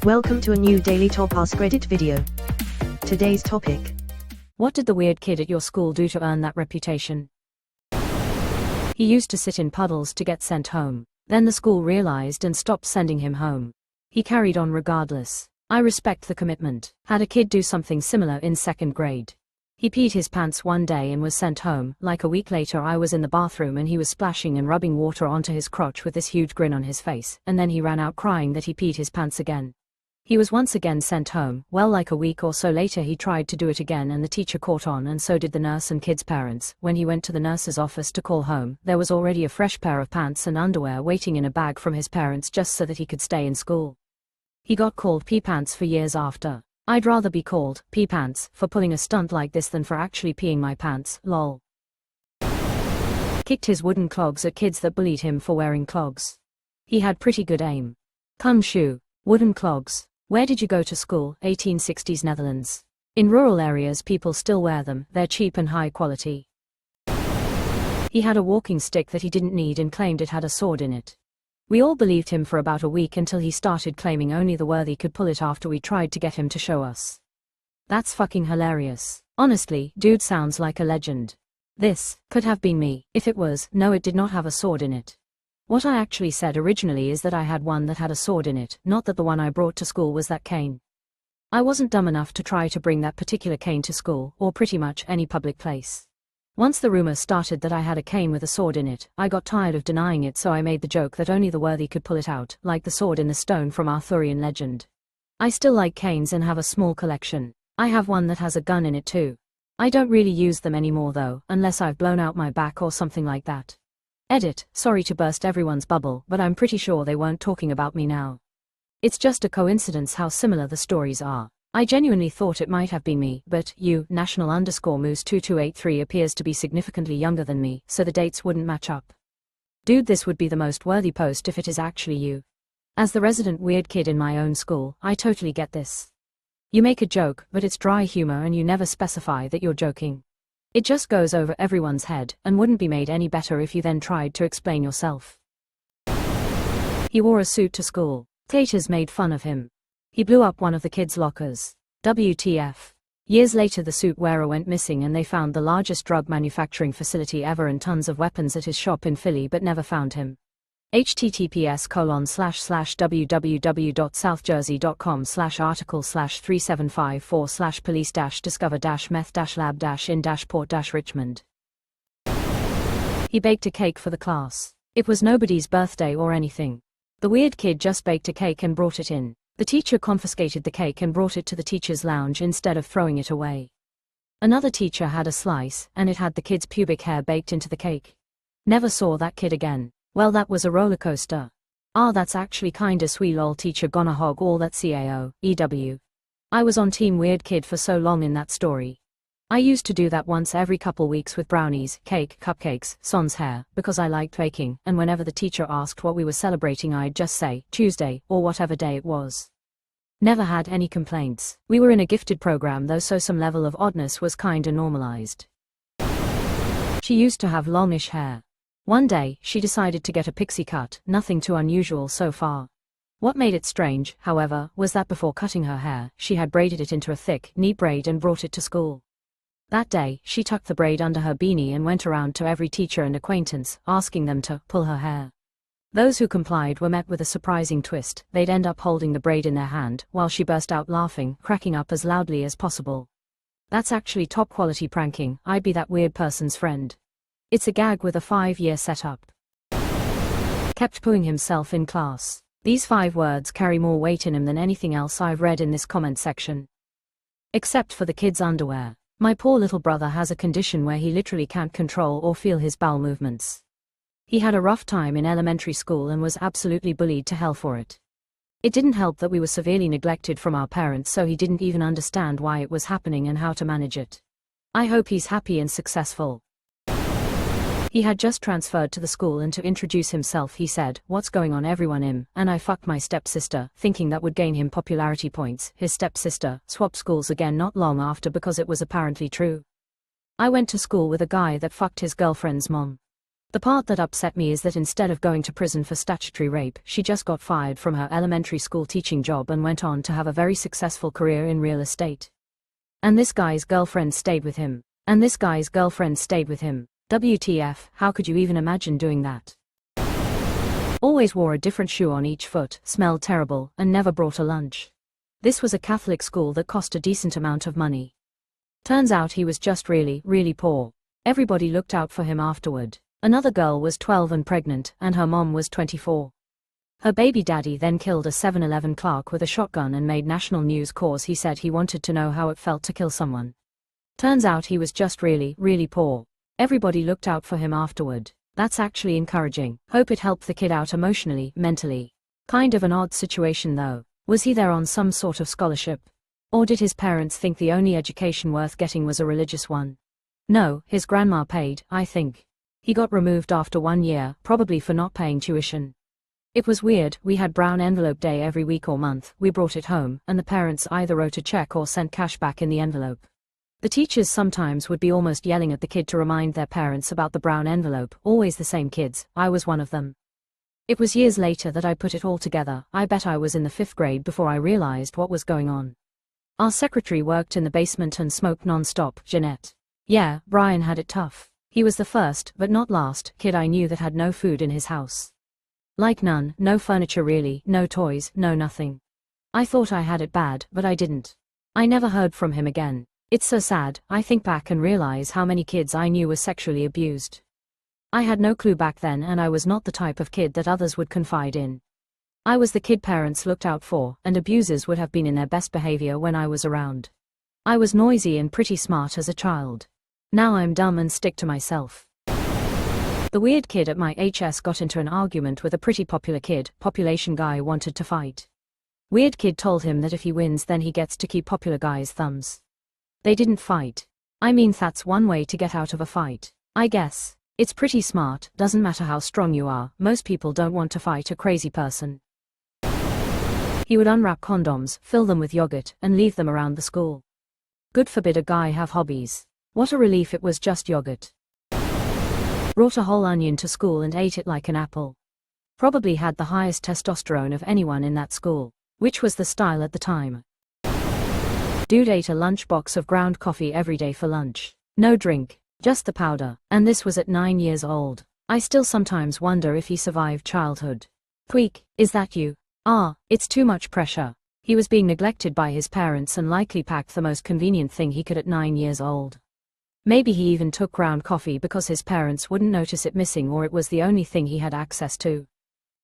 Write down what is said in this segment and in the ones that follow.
Welcome to a new Daily Top AskReddit video. Today's topic: what did the weird kid at your school do to earn that reputation? He used to sit in puddles to get sent home. Then the school realized and stopped sending him home. He carried on regardless. I respect the commitment. Had a kid do something similar in 2nd grade. He peed his pants one day and was sent home. Like a week later I was in the bathroom and he was splashing and rubbing water onto his crotch with this huge grin on his face, and then he ran out crying that he peed his pants again. He was once again sent home. Well, like a week or so later he tried to do it again and the teacher caught on, and so did the nurse and kids' parents. When he went to the nurse's office to call home, there was already a fresh pair of pants and underwear waiting in a bag from his parents just so that he could stay in school. He got called pee pants for years after. I'd rather be called pee pants for pulling a stunt like this than for actually peeing my pants, lol. Kicked his wooden clogs at kids that bullied him for wearing clogs. He had pretty good aim. Cum shoe. Wooden clogs. Where did you go to school? 1860s Netherlands. In rural areas people still wear them, they're cheap and high quality. He had a walking stick that he didn't need and claimed it had a sword in it. We all believed him for about a week until he started claiming only the worthy could pull it after we tried to get him to show us. That's fucking hilarious. Honestly, dude sounds like a legend. This could have been me. If it was, no, it did not have a sword in it. What I actually said originally is that I had one that had a sword in it, not that the one I brought to school was that cane. I wasn't dumb enough to try to bring that particular cane to school, or pretty much any public place. Once the rumor started that I had a cane with a sword in it, I got tired of denying it, so I made the joke that only the worthy could pull it out, like the sword in the stone from Arthurian legend. I still like canes and have a small collection. I have one that has a gun in it too. I don't really use them anymore though, unless I've blown out my back or something like that. Edit, sorry to burst everyone's bubble, but I'm pretty sure they weren't talking about me now. It's just a coincidence how similar the stories are. I genuinely thought it might have been me, but you, national_moose2283 appears to be significantly younger than me, so the dates wouldn't match up. Dude, this would be the most worthy post if it is actually you. As the resident weird kid in my own school, I totally get this. You make a joke, but it's dry humor and you never specify that you're joking. It just goes over everyone's head, and wouldn't be made any better if you then tried to explain yourself. He wore a suit to school. Taters made fun of him. He blew up one of the kids' lockers. WTF. Years later the suit wearer went missing and they found the largest drug manufacturing facility ever and tons of weapons at his shop in Philly but never found him. https://www.southjersey.com/article/375/police-discover-meth-lab-in-port-richmond. He baked a cake for the class. It was nobody's birthday or anything. The weird kid just baked a cake and brought it in. The teacher confiscated the cake and brought it to the teacher's lounge instead of throwing it away. Another teacher had a slice, and it had the kid's pubic hair baked into the cake. Never saw that kid again. Well, that was a roller coaster. Ah, that's actually kinda sweet, lol. Teacher gonna hog all that CAO, EW. I was on team weird kid for so long in that story. I used to do that once every couple weeks with brownies, cake, cupcakes, sans hair, because I liked baking, and whenever the teacher asked what we were celebrating I'd just say, Tuesday, or whatever day it was. Never had any complaints. We were in a gifted program though, so some level of oddness was kinda normalized. She used to have longish hair. One day, she decided to get a pixie cut, nothing too unusual so far. What made it strange, however, was that before cutting her hair, she had braided it into a thick, neat braid and brought it to school. That day, she tucked the braid under her beanie and went around to every teacher and acquaintance, asking them to pull her hair. Those who complied were met with a surprising twist. They'd end up holding the braid in their hand, while she burst out laughing, cracking up as loudly as possible. That's actually top quality pranking. I'd be that weird person's friend. It's a gag with a 5-year setup. Kept pooing himself in class. These 5 words carry more weight in him than anything else I've read in this comment section. Except for the kids' underwear. My poor little brother has a condition where he literally can't control or feel his bowel movements. He had a rough time in elementary school and was absolutely bullied to hell for it. It didn't help that we were severely neglected from our parents, so he didn't even understand why it was happening and how to manage it. I hope he's happy and successful. He had just transferred to the school, and to introduce himself he said, "What's going on everyone and I fucked my stepsister," thinking that would gain him popularity points. His stepsister swapped schools again not long after because it was apparently true. I went to school with a guy that fucked his girlfriend's mom. The part that upset me is that instead of going to prison for statutory rape, she just got fired from her elementary school teaching job and went on to have a very successful career in real estate. And this guy's girlfriend stayed with him. WTF, how could you even imagine doing that? Always wore a different shoe on each foot, smelled terrible, and never brought a lunch. This was a Catholic school that cost a decent amount of money. Turns out he was just really, really poor. Everybody looked out for him afterward. Another girl was 12 and pregnant, and her mom was 24. Her baby daddy then killed a 7-Eleven clerk with a shotgun and made national news cause he said he wanted to know how it felt to kill someone. Turns out he was just really, really poor. Everybody looked out for him afterward. That's actually encouraging. Hope it helped the kid out emotionally, mentally. Kind of an odd situation though. Was he there on some sort of scholarship? Or did his parents think the only education worth getting was a religious one? No, his grandma paid, I think. He got removed after 1 year, probably for not paying tuition. It was weird, we had brown envelope day every week or month, we brought it home, and the parents either wrote a check or sent cash back in the envelope. The teachers sometimes would be almost yelling at the kid to remind their parents about the brown envelope, always the same kids, I was one of them. It was years later that I put it all together. I bet I was in the 5th grade before I realized what was going on. Our secretary worked in the basement and smoked non-stop, Jeanette. Yeah, Brian had it tough. He was the first, but not last, kid I knew that had no food in his house. Like none, no furniture really, no toys, no nothing. I thought I had it bad, but I didn't. I never heard from him again. It's so sad, I think back and realize how many kids I knew were sexually abused. I had no clue back then, and I was not the type of kid that others would confide in. I was the kid parents looked out for, and abusers would have been in their best behavior when I was around. I was noisy and pretty smart as a child. Now I'm dumb and stick to myself. The weird kid at my HS got into an argument with a pretty popular kid. Population guy wanted to fight. Weird kid told him that if he wins then he gets to keep popular guy's thumbs. They didn't fight. I mean, that's one way to get out of a fight, I guess. It's pretty smart, doesn't matter how strong you are, most people don't want to fight a crazy person. He would unwrap condoms, fill them with yogurt, and leave them around the school. God forbid a guy have hobbies. What a relief it was just yogurt. Brought a whole onion to school and ate it like an apple. Probably had the highest testosterone of anyone in that school, which was the style at the time. Dude ate a lunchbox of ground coffee every day for lunch. No drink. Just the powder, and this was at 9 years old. I still sometimes wonder if he survived childhood. Tweak, is that you? It's too much pressure. He was being neglected by his parents and likely packed the most convenient thing he could at 9 years old. Maybe he even took ground coffee because his parents wouldn't notice it missing, or it was the only thing he had access to.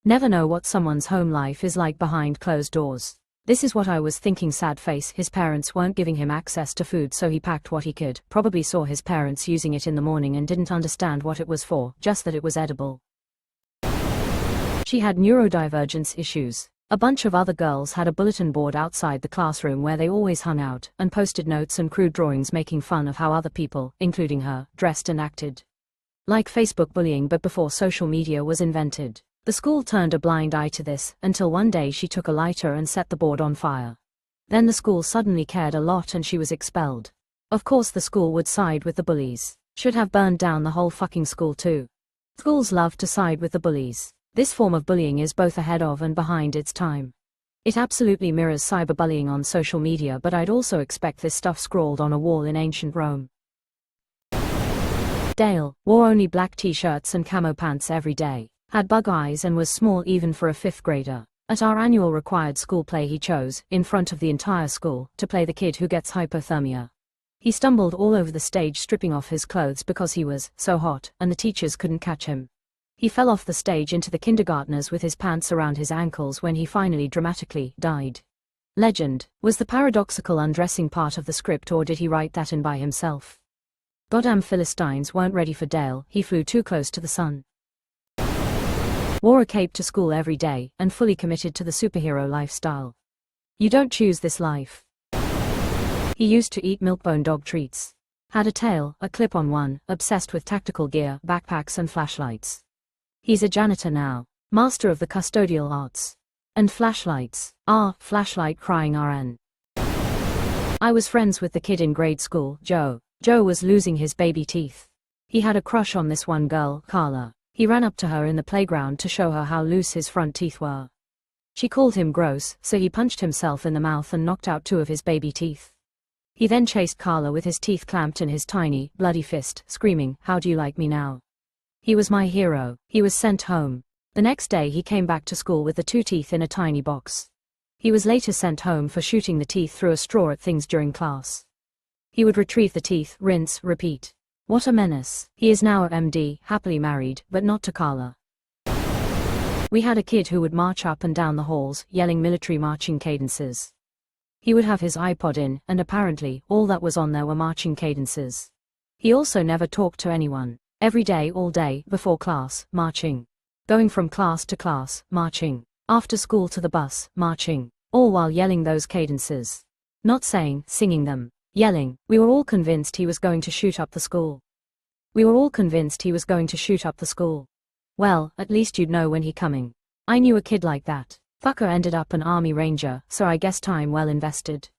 Never know what someone's home life is like behind closed doors. This is what I was thinking, sad face. His parents weren't giving him access to food, so he packed what he could, probably saw his parents using it in the morning and didn't understand what it was for, just that it was edible. She had neurodivergence issues. A bunch of other girls had a bulletin board outside the classroom where they always hung out, and posted notes and crude drawings making fun of how other people, including her, dressed and acted. Like Facebook bullying but before social media was invented. The school turned a blind eye to this, until one day she took a lighter and set the board on fire. Then the school suddenly cared a lot and she was expelled. Of course the school would side with the bullies. Should have burned down the whole fucking school too. Schools love to side with the bullies. This form of bullying is both ahead of and behind its time. It absolutely mirrors cyberbullying on social media, but I'd also expect this stuff scrawled on a wall in ancient Rome. Dale wore only black t-shirts and camo pants every day. Had bug eyes and was small even for a 5th grader. At our annual required school play he chose, in front of the entire school, to play the kid who gets hypothermia. He stumbled all over the stage stripping off his clothes because he was so hot, and the teachers couldn't catch him. He fell off the stage into the kindergartners with his pants around his ankles when he finally dramatically died. Legend. Was the paradoxical undressing part of the script, or did he write that in by himself? Goddamn Philistines weren't ready for Dale, he flew too close to the sun. Wore a cape to school every day, and fully committed to the superhero lifestyle. You don't choose this life. He used to eat milk-bone dog treats. Had a tail, a clip-on one, obsessed with tactical gear, backpacks and flashlights. He's a janitor now. Master of the custodial arts. And flashlights. Flashlight crying RN. I was friends with the kid in grade school, Joe. Joe was losing his baby teeth. He had a crush on this one girl, Carla. He ran up to her in the playground to show her how loose his front teeth were. She called him gross, so he punched himself in the mouth and knocked out 2 of his baby teeth. He then chased Carla with his teeth clamped in his tiny, bloody fist, screaming, "How do you like me now?" He was my hero. He was sent home. The next day he came back to school with the 2 teeth in a tiny box. He was later sent home for shooting the teeth through a straw at things during class. He would retrieve the teeth, rinse, repeat. What a menace. He is now a MD, happily married, but not to Carla. We had a kid who would march up and down the halls, yelling military marching cadences. He would have his iPod in, and apparently, all that was on there were marching cadences. He also never talked to anyone. Every day, all day, before class, marching. Going from class to class, marching. After school to the bus, marching. All while yelling those cadences. Not saying, singing them. Yelling. We were all convinced he was going to shoot up the school. Well, at least you'd know when he coming. I knew a kid like that. Fucker ended up an army ranger, so I guess time well invested.